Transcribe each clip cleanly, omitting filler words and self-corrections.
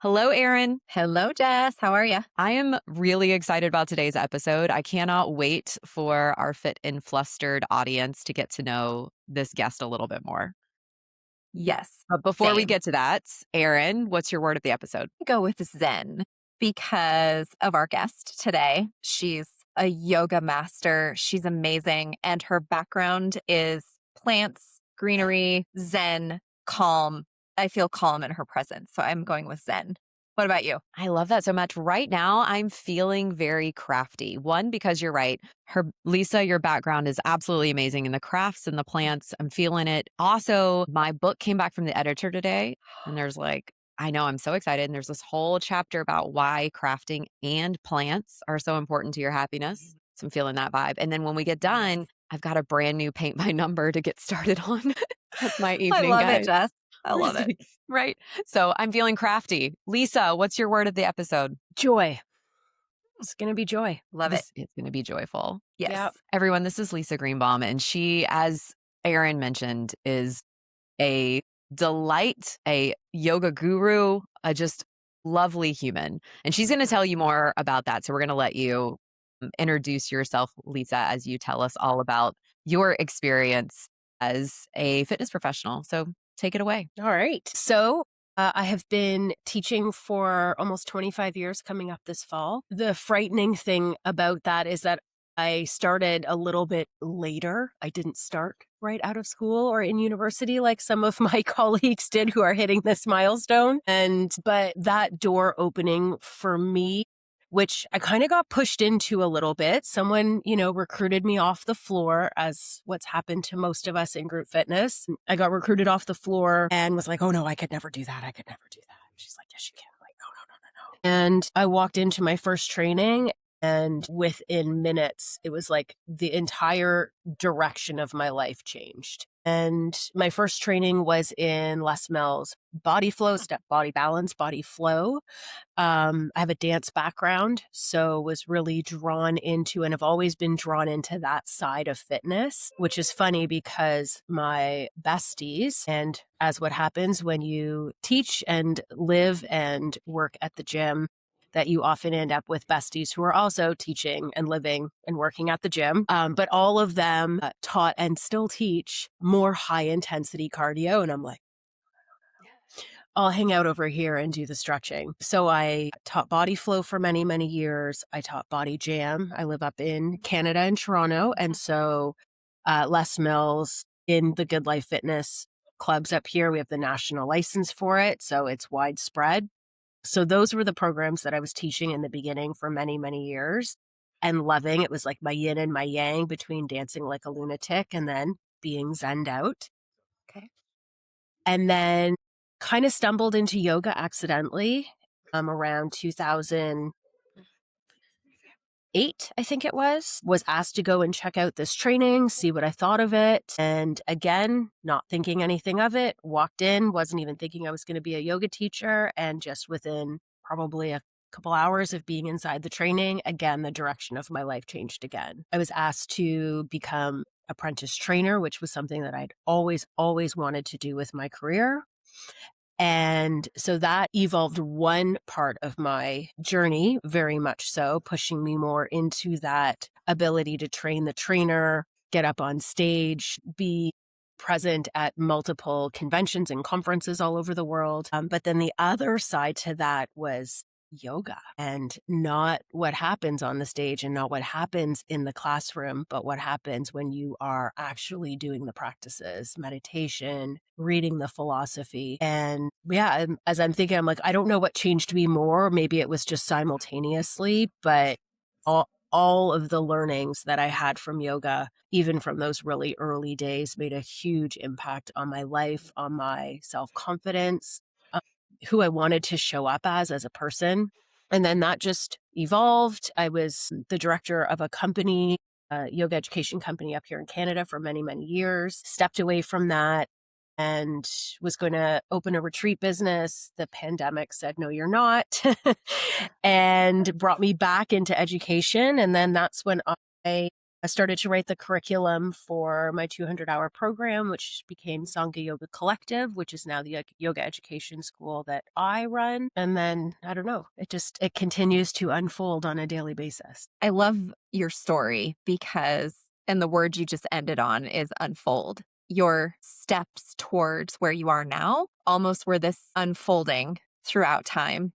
Hello, Erin. Hello, Jess. How are you? I am really excited about today's episode. I cannot wait for our Fit and Flustered audience to get to know this guest a little bit more. Yes, But before we same. get to that, Erin, what's your word of the episode? Go with Zen because of our guest today. She's a yoga master. She's amazing. And her background is plants, greenery, Zen, calm. I feel calm in her presence. So I'm going with Zen. What about you? I love that so much. Right now, I'm feeling very crafty. One, because you're right. Lisa, your background is absolutely amazing in the crafts and the plants. I'm feeling it. Also, my book came back from the editor today, and I know I'm so excited. And there's this whole chapter about why crafting and plants are so important to your happiness. So I'm feeling that vibe. And then when we get done, I've got a brand new paint by number to get started on. That's my I evening, love it, guys. Jess. I love it. Right. So I'm feeling crafty. Lisa, what's your word of the episode? Joy. It's going to be joy. Love it. It's going to be joyful. Yes. Yep. Everyone, this is Lisa Greenbaum, and she, as Erin mentioned, is a delight, a yoga guru, a just lovely human. And she's going to tell you more about that. So we're going to let you introduce yourself, Lisa, as you tell us all about your experience as a fitness professional. So take it away. All right. So I have been teaching for almost 25 years coming up this fall. The frightening thing about that is that I started a little bit later. I didn't start right out of school or in university like some of my colleagues did who are hitting this milestone. But that door opening for me, which I kind of got pushed into a little bit. Someone, recruited me off the floor, as what's happened to most of us in group fitness. I got recruited off the floor and was like, oh no, I could never do that. I could never do that. She's like, yes, you can. I'm like, no, no, no, no, no. And I walked into my first training, and within minutes, it was like the entire direction of my life changed. And my first training was in Les Mills body flow, step body balance, body flow. I have a dance background, so was really drawn into, and have always been drawn into that side of fitness, which is funny because my besties, and as what happens when you teach and live and work at the gym, that you often end up with besties who are also teaching and living and working at the gym. But all of them taught and still teach more high intensity cardio. And I'm like, I'll hang out over here and do the stretching. So I taught body flow for many, many years. I taught body jam. I live up in Canada in Toronto. And so Les Mills in the Good Life Fitness clubs up here, we have the national license for it. So it's widespread. So those were the programs that I was teaching in the beginning for many, many years and loving. It was like my yin and my yang between dancing like a lunatic and then being zenned out. Okay. And then kind of stumbled into yoga accidentally around 2008, I think it was asked to go and check out this training, see what I thought of it. And again, not thinking anything of it, walked in, wasn't even thinking I was going to be a yoga teacher. And just within probably a couple hours of being inside the training, again, the direction of my life changed again. I was asked to become apprentice trainer, which was something that I'd always wanted to do with my career. And so that evolved one part of my journey, very much so, pushing me more into that ability to train the trainer, get up on stage, be present at multiple conventions and conferences all over the world. But then the other side to that was yoga, and not what happens on the stage and not what happens in the classroom, but what happens when you are actually doing the practices, meditation, reading the philosophy. And yeah, as I'm thinking, I'm like, I don't know what changed me more. Maybe it was just simultaneously, but all of the learnings that I had from yoga, even from those really early days, made a huge impact on my life, on my self-confidence, who I wanted to show up as a person. And then that just evolved. I was the director of a company, a yoga education company up here in Canada for many, many years, stepped away from that and was going to open a retreat business. The pandemic said, no, you're not, and brought me back into education. And then that's when I I started to write the curriculum for my 200-hour program, which became Sangha Yoga Collective, which is now the yoga education school that I run. And then, I don't know, it continues to unfold on a daily basis. I love your story because, and the word you just ended on is unfold. Your steps towards where you are now almost were this unfolding throughout time.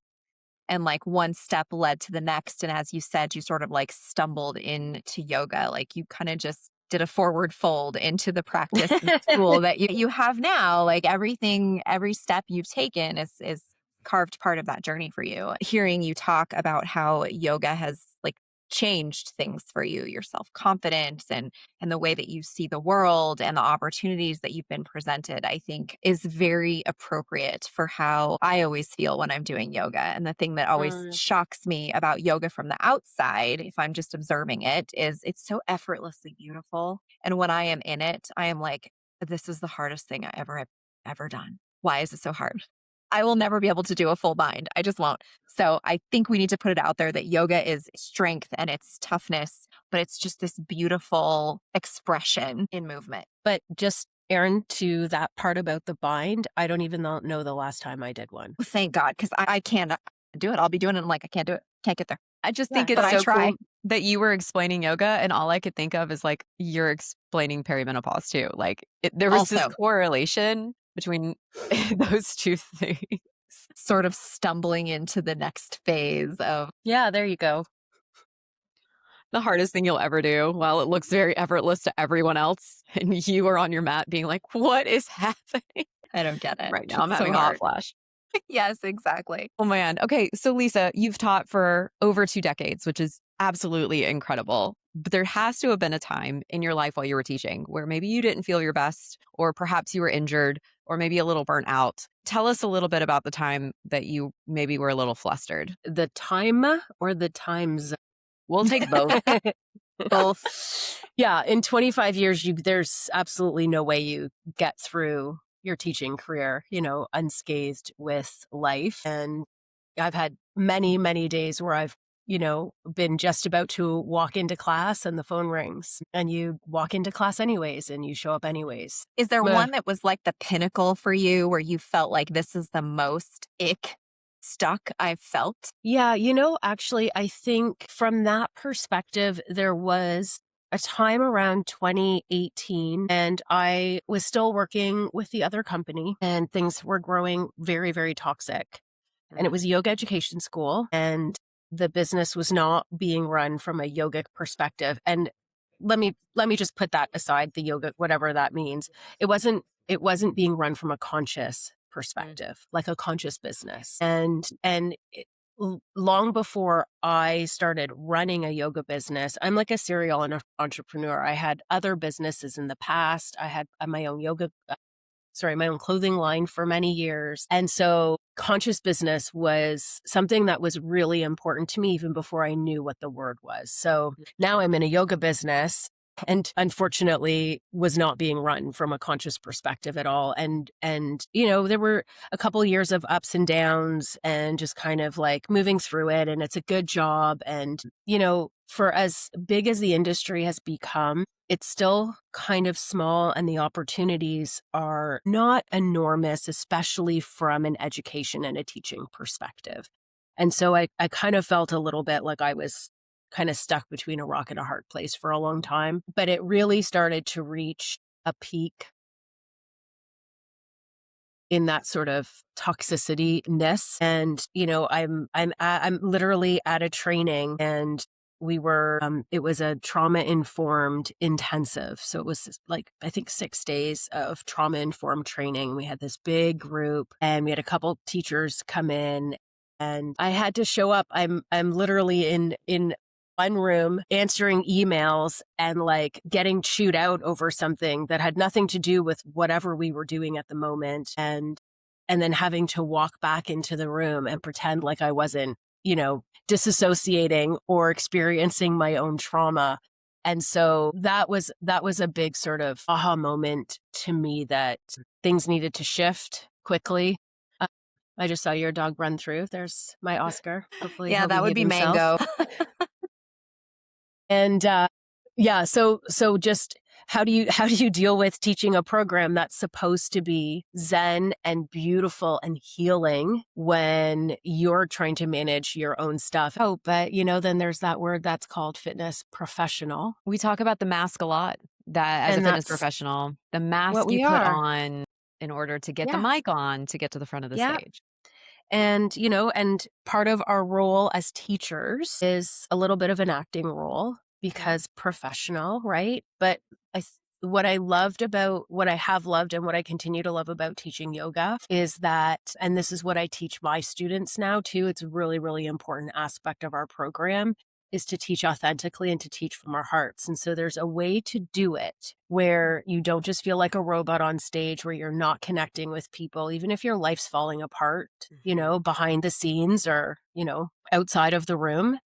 And like one step led to the next. And as you said, you sort of like stumbled into yoga. Like you kind of just did a forward fold into the practice and school that you have now. Like everything, every step you've taken is carved part of that journey for you. Hearing you talk about how yoga has like changed things for you, your self-confidence and the way that you see the world and the opportunities that you've been presented, I think is very appropriate for how I always feel when I'm doing yoga. And the thing that always shocks me about yoga from the outside, if I'm just observing it, is it's so effortlessly beautiful. And when I am in it, I am like, this is the hardest thing I ever done. Why is it so hard? I will never be able to do a full bind. I just won't. So I think we need to put it out there that yoga is strength and it's toughness, but it's just this beautiful expression in movement. But just, Erin, to that part about the bind, I don't even know the last time I did one. Thank God, because I can't do it. I'll be doing it and like, I can't do it. Can't get there. I just think it's so cool that you were explaining yoga and all I could think of is like you're explaining perimenopause too. Like there was this correlation between those two things. Sort of stumbling into the next phase of. Yeah, there you go. The hardest thing you'll ever do while it looks very effortless to everyone else. And you are on your mat being like, what is happening? I don't get it. Right now I'm having a hot flash. Yes, exactly. Oh man. Okay. So Lisa, you've taught for over 2 decades, which is absolutely incredible. But there has to have been a time in your life while you were teaching where maybe you didn't feel your best, or perhaps you were injured, or maybe a little burnt out. Tell us a little bit about the time that you maybe were a little flustered. The time or the times? We'll take both. Both. Yeah. In 25 years, there's absolutely no way you get through your teaching career, unscathed with life. And I've had many, many days where I've, been just about to walk into class and the phone rings and you walk into class anyways and you show up anyways. Is there one that was like the pinnacle for you where you felt like this is the most stuck I've felt? Yeah. Actually, I think from that perspective, there was a time around 2018 and I was still working with the other company and things were growing very, very toxic. And it was a yoga education school and the business was not being run from a yogic perspective. And let me just put that aside, the yoga, whatever that means. It wasn't being run from a conscious perspective, like a conscious business. And long before I started running a yoga business, I'm like a serial entrepreneur. I had other businesses in the past. I had my own my own clothing line for many years. And so conscious business was something that was really important to me even before I knew what the word was. So now I'm in a yoga business and unfortunately was not being run from a conscious perspective at all. And there were a couple of years of ups and downs and just kind of like moving through it. And it's a good job. And, for as big as the industry has become, it's still kind of small and the opportunities are not enormous, especially from an education and a teaching perspective. And so I kind of felt a little bit like I was kind of stuck between a rock and a hard place for a long time. But it really started to reach a peak in that sort of toxicity-ness. And, I'm literally at a training and we were, it was a trauma-informed intensive. So it was like, I think 6 days of trauma-informed training. We had this big group and we had a couple teachers come in and I had to show up. I'm literally in one room answering emails and like getting chewed out over something that had nothing to do with whatever we were doing at the moment. And then having to walk back into the room and pretend like I wasn't, disassociating or experiencing my own trauma. And so that was a big sort of aha moment to me that things needed to shift quickly. I just saw your dog run through. There's my Oscar. Hopefully, yeah, that would be Mango. And Yeah. So just how do you deal with teaching a program that's supposed to be zen and beautiful and healing when you're trying to manage your own stuff? Oh, but then there's that word that's called fitness professional. We talk about the mask a lot, that as a And fitness that's professional, the what mask you we put are. on in order to get the Yeah. mic on to get to the front of the Yeah. stage. And, and part of our role as teachers is a little bit of an acting role because professional, right? But what I have loved and what I continue to love about teaching yoga is that, and this is what I teach my students now too, it's a really, really important aspect of our program, is to teach authentically and to teach from our hearts. And so there's a way to do it where you don't just feel like a robot on stage, where you're not connecting with people, even if your life's falling apart, behind the scenes or, outside of the room,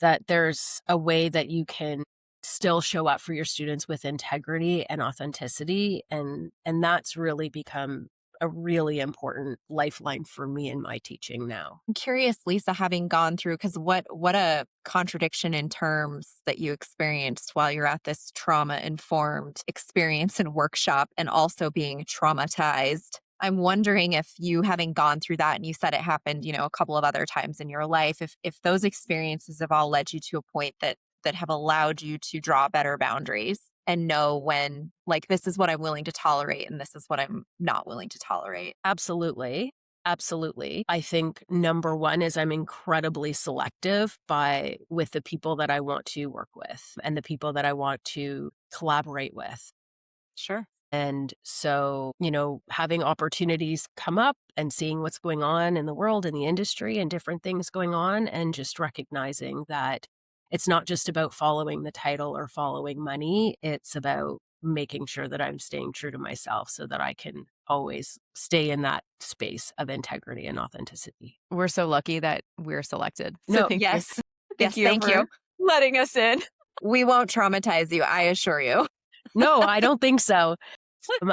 that there's a way that you can still show up for your students with integrity and authenticity. And that's really become a really important lifeline for me in my teaching now. I'm curious, Lisa, having gone through, because what a contradiction in terms that you experienced while you're at this trauma-informed experience and workshop and also being traumatized. I'm wondering if you, having gone through that, and you said it happened, a couple of other times in your life, if those experiences have all led you to a point that have allowed you to draw better boundaries and know when, like, this is what I'm willing to tolerate and this is what I'm not willing to tolerate. Absolutely. Absolutely. I think number one is I'm incredibly selective with the people that I want to work with and the people that I want to collaborate with. Sure. And so, having opportunities come up and seeing what's going on in the world, in the industry, and different things going on, and just recognizing that it's not just about following the title or following money. It's about making sure that I'm staying true to myself so that I can always stay in that space of integrity and authenticity. We're so lucky that we're selected. So No, thank you. Yes. Thank Yes. you Thank for you. letting us in. We won't traumatize you, I assure you. no, I don't think so.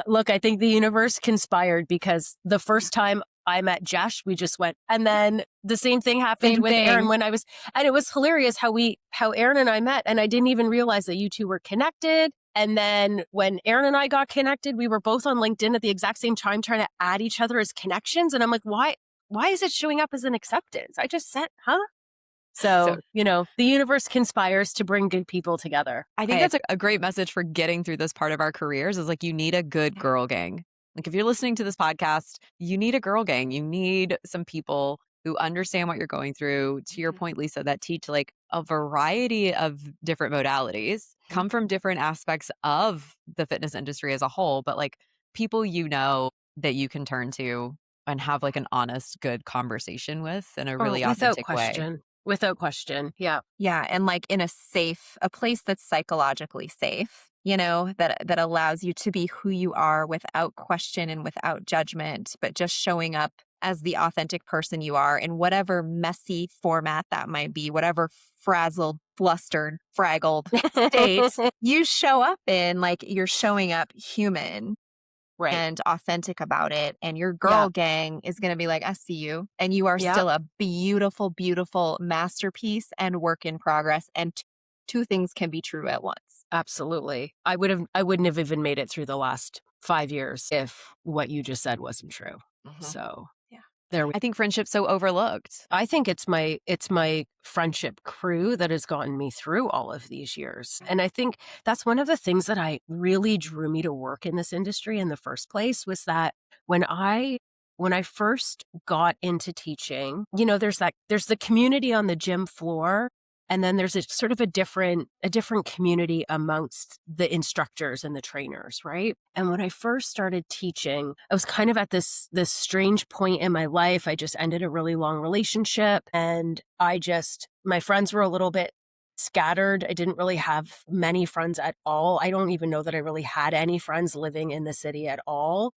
Look, I think the universe conspired because the first time I met Josh, we just went. And then the same thing happened Same with thing. Erin and it was hilarious how Erin and I met. And I didn't even realize that you two were connected. And then when Erin and I got connected, we were both on LinkedIn at the exact same time trying to add each other as connections. And I'm like, why is it showing up as an acceptance? I just sent, huh? So, the universe conspires to bring good people together. I think that's a great message for getting through this part of our careers, is like, you need a good girl gang. Like, if you're listening to this podcast, you need a girl gang. You need some people who understand what you're going through. To your point, Lisa, that teach like a variety of different modalities, come from different aspects of the fitness industry as a whole, but like people that you can turn to and have like an honest, good conversation with in a really authentic way. Without question. Yeah. Yeah. And like in a place that's psychologically safe, that allows you to be who you are without question and without judgment, but just showing up as the authentic person you are in whatever messy format that might be, whatever frazzled, flustered, fraggled state you show up in, like you're showing up human. Right. And authentic about it. And your girl gang is going to be like, I see you. And you are still a beautiful, beautiful masterpiece and work in progress. And two things can be true at once. Absolutely. I wouldn't have even made it through the last 5 years if what you just said wasn't true. So I think friendship's so overlooked. I think it's my friendship crew that has gotten me through all of these years. And I think that's one of the things that really drew me to work in this industry in the first place, was that when I first got into teaching, there's the community on the gym floor. And then there's a sort of a different community amongst the instructors and the trainers, right? And when I first started teaching, I was kind of at this strange point in my life. I just ended a really long relationship, and my friends were a little bit scattered. I didn't really have many friends at all. I don't even know that I really had any friends living in the city at all.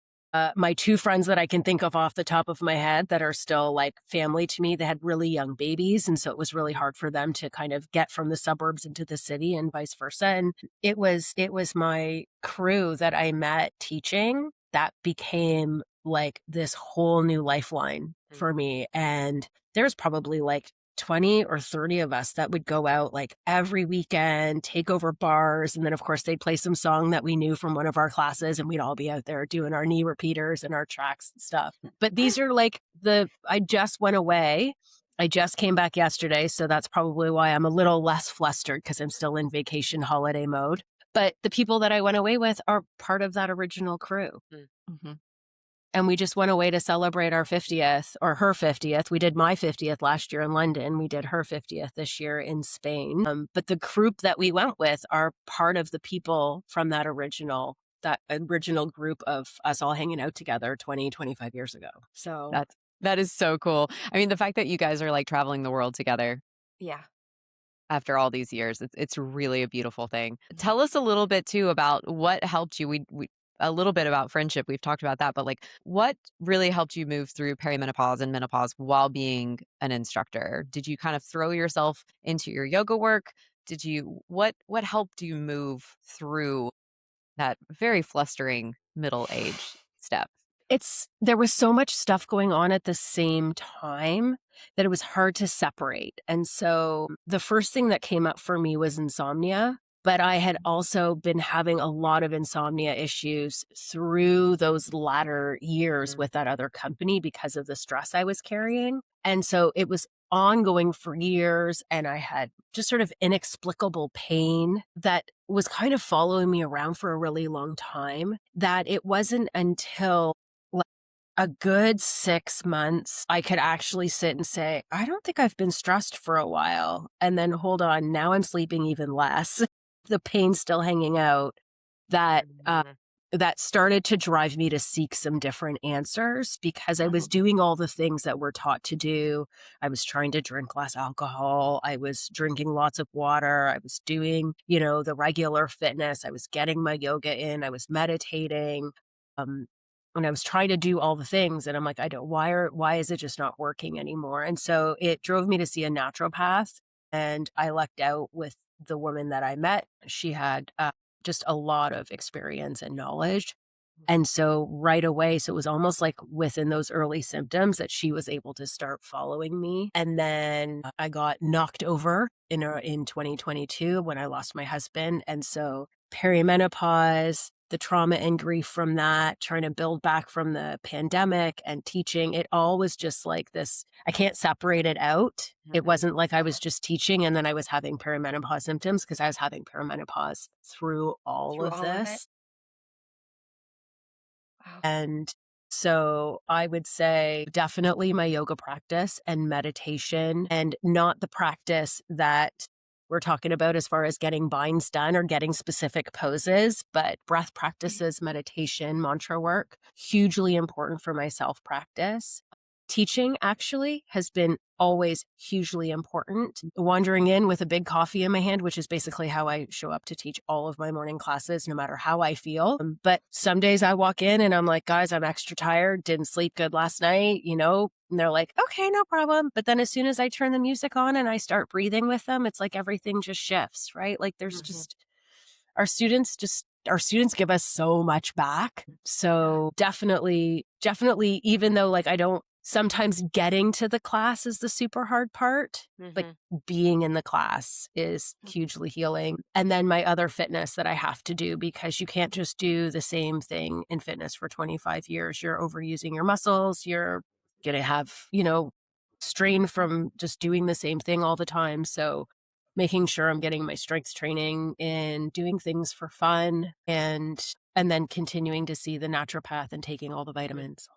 My two friends that I can think of off the top of my head that are still like family to me, they had really young babies. And so it was really hard for them to kind of get from the suburbs into the city and vice versa. And it was my crew that I met teaching that became like this whole new lifeline for me. And there's probably like 20 or 30 of us that would go out like every weekend, take over bars. And then, of course, they'd play some song that we knew from one of our classes, and we'd all be out there doing our knee repeaters and our tracks and stuff. But these are like I just went away. I just came back yesterday. So that's probably why I'm a little less flustered, because I'm still in vacation holiday mode. But the people that I went away with are part of that original crew. Mm-hmm. And we just went away to celebrate our 50th, or her 50th. We did my 50th last year in London. We did her 50th this year in Spain. But the group that we went with are part of the people from that original group of us all hanging out together 20, 25 years ago. So that is so cool. I mean, the fact that you guys are like traveling the world together. Yeah. After all these years, it's really a beautiful thing. Tell us a little bit too about what helped you. We a little bit about friendship. We've talked about that, but like what really helped you move through perimenopause and menopause while being an instructor? Did you kind of throw yourself into your yoga work? What helped you move through that very flustering middle age step? There was so much stuff going on at the same time that it was hard to separate. And so the first thing that came up for me was insomnia. But I had also been having a lot of insomnia issues through those latter years with that other company because of the stress I was carrying. And so it was ongoing for years. And I had just sort of inexplicable pain that was kind of following me around for a really long time, that it wasn't until a good 6 months, I could actually sit and say, I don't think I've been stressed for a while. And then hold on, now I'm sleeping even less. The pain's still hanging out. That started to drive me to seek some different answers, because I was doing all the things that we're taught to do. I was trying to drink less alcohol. I was drinking lots of water. I was doing, the regular fitness. I was getting my yoga in. I was meditating. And I was trying to do all the things, and I'm like, why is it just not working anymore? And so it drove me to see a naturopath, and I lucked out with the woman that I met. She had just a lot of experience and knowledge. And so right away, so it was almost like within those early symptoms that she was able to start following me. And then I got knocked over in 2022 when I lost my husband. And so perimenopause, the trauma and grief from that, trying to build back from the pandemic and teaching, it all was just like this. I can't separate it out. It wasn't like I was just teaching and then I was having perimenopause symptoms, because I was having perimenopause through all of this. Wow. And so I would say definitely my yoga practice and meditation, and not the practice that we're talking about as far as getting binds done or getting specific poses, but breath practices, meditation, mantra work, hugely important for my self practice. Teaching actually has been always hugely important. Wandering in with a big coffee in my hand, which is basically how I show up to teach all of my morning classes, no matter how I feel. But some days I walk in and I'm like, guys, I'm extra tired, didn't sleep good last night, and they're like, okay, no problem. But then as soon as I turn the music on and I start breathing with them, it's like everything just shifts, right? Like there's just, our students give us so much back. So definitely, even though like I don't, sometimes getting to the class is the super hard part, but being in the class is hugely healing. And then my other fitness that I have to do, because you can't just do the same thing in fitness for 25 years. You're overusing your muscles. You're going to have, strain from just doing the same thing all the time. So making sure I'm getting my strength training and doing things for fun, and then continuing to see the naturopath and taking all the vitamins.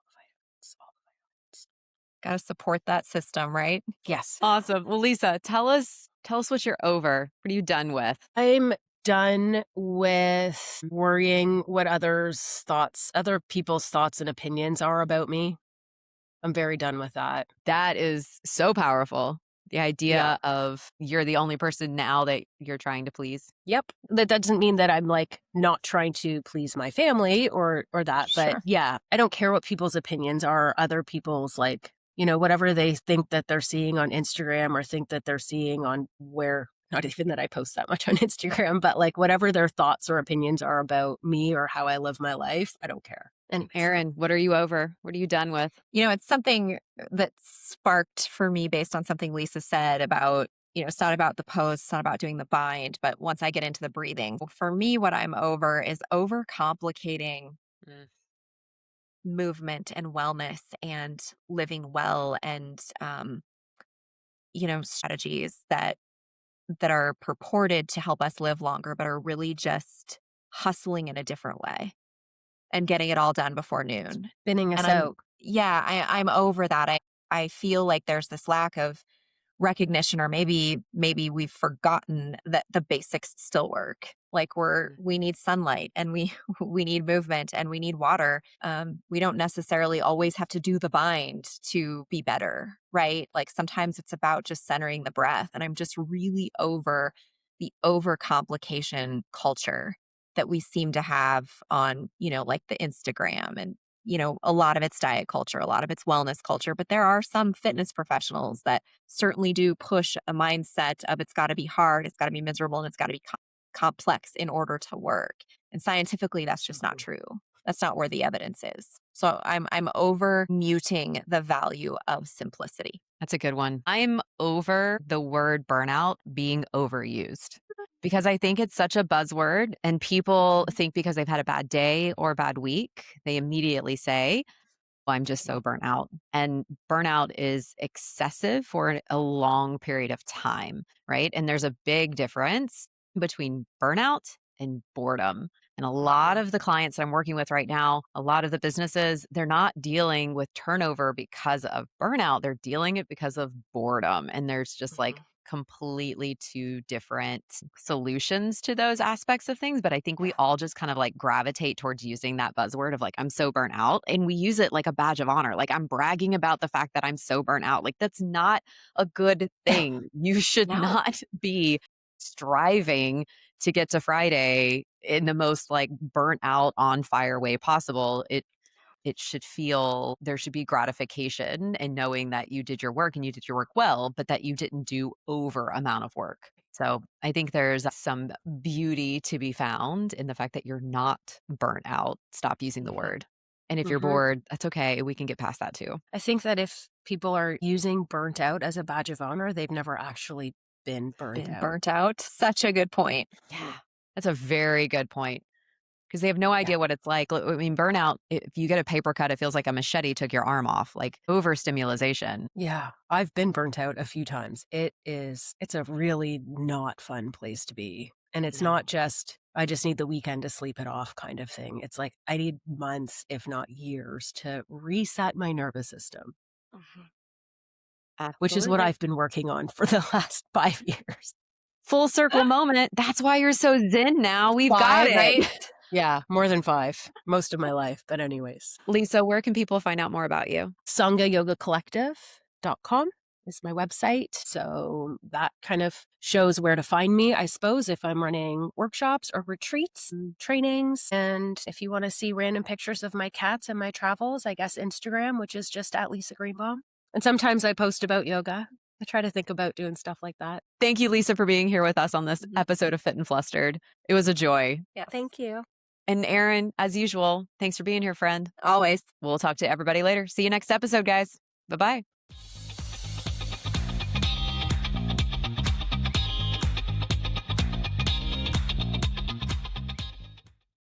Got to support that system, right? Yes. Awesome. Well, Lisa, tell us what you're over. What are you done with? I'm done with worrying what other people's thoughts and opinions are about me. I'm very done with that. That is so powerful. The idea of you're the only person now that you're trying to please. Yep. That doesn't mean that I'm like not trying to please my family or that. But yeah, I don't care what people's opinions are, other people's like, whatever they think that they're seeing on Instagram or think that they're seeing on not even that I post that much on Instagram, but like whatever their thoughts or opinions are about me or how I live my life, I don't care. Anyways. Erin, what are you over? What are you done with? It's something that sparked for me based on something Lisa said about, it's not about the pose, it's not about doing the bind, but once I get into the breathing, for me, what I'm over is overcomplicating movement and wellness and living well and, strategies that are purported to help us live longer, but are really just hustling in a different way and getting it all done before noon. Spinning us And out. I'm over that. I feel like there's this lack of recognition, or maybe we've forgotten that the basics still work. Like we need sunlight, and we we need movement, and we need water. We don't necessarily always have to do the bind to be better, right? Like sometimes it's about just centering the breath. And I'm just really over the overcomplication culture that we seem to have on, like the Instagram, and a lot of it's diet culture, a lot of it's wellness culture, but there are some fitness professionals that certainly do push a mindset of it's got to be hard, it's got to be miserable, and it's got to be complex in order to work. And scientifically, that's just not true. That's not where the evidence is. So I'm over muting the value of simplicity. That's a good one. I'm over the word burnout being overused because I think it's such a buzzword, and people think because they've had a bad day or a bad week, they immediately say, "Well, I'm just so burnt out." And burnout is excessive for a long period of time, right? And there's a big difference between burnout and boredom. And a lot of the clients that I'm working with right now, a lot of the businesses, they're not dealing with turnover because of burnout. They're dealing it because of boredom. And there's just like completely two different solutions to those aspects of things. But I think we all just kind of like gravitate towards using that buzzword of like, I'm so burnt out. And we use it like a badge of honor. Like I'm bragging about the fact that I'm so burnt out. Like that's not a good thing. You should not be striving to get to Friday in the most like burnt out on fire way possible. It should feel there should be gratification in knowing that you did your work and you did your work well, but that you didn't do over amount of work. So I think there's some beauty to be found in the fact that you're not burnt out. Stop using the word. And if you're bored, that's okay. We can get past that too. I think that if people are using burnt out as a badge of honor, they've never actually been burnt out. Such a good point. Yeah, that's a very good point. Because they have no idea what it's like. I mean, burnout, if you get a paper cut, it feels like a machete took your arm off, like overstimulation. Yeah, I've been burnt out a few times. It's a really not fun place to be. And it's not just, I just need the weekend to sleep it off kind of thing. It's like, I need months, if not years, to reset my nervous system, which is what I've been working on for the last 5 years. Full circle moment. That's why you're so zen now. We've got it. Right? Yeah, more than 5, most of my life. But anyways. Lisa, where can people find out more about you? Sangha Yoga Collective.com is my website. So that kind of shows where to find me, I suppose, if I'm running workshops or retreats and trainings. And if you want to see random pictures of my cats and my travels, I guess Instagram, which is just at Lisa Greenbaum. And sometimes I post about yoga. I try to think about doing stuff like that. Thank you, Lisa, for being here with us on this episode of Fit and Flustered. It was a joy. Yeah, thank you. And Erin, as usual, thanks for being here, friend. Always. We'll talk to everybody later. See you next episode, guys. Bye-bye.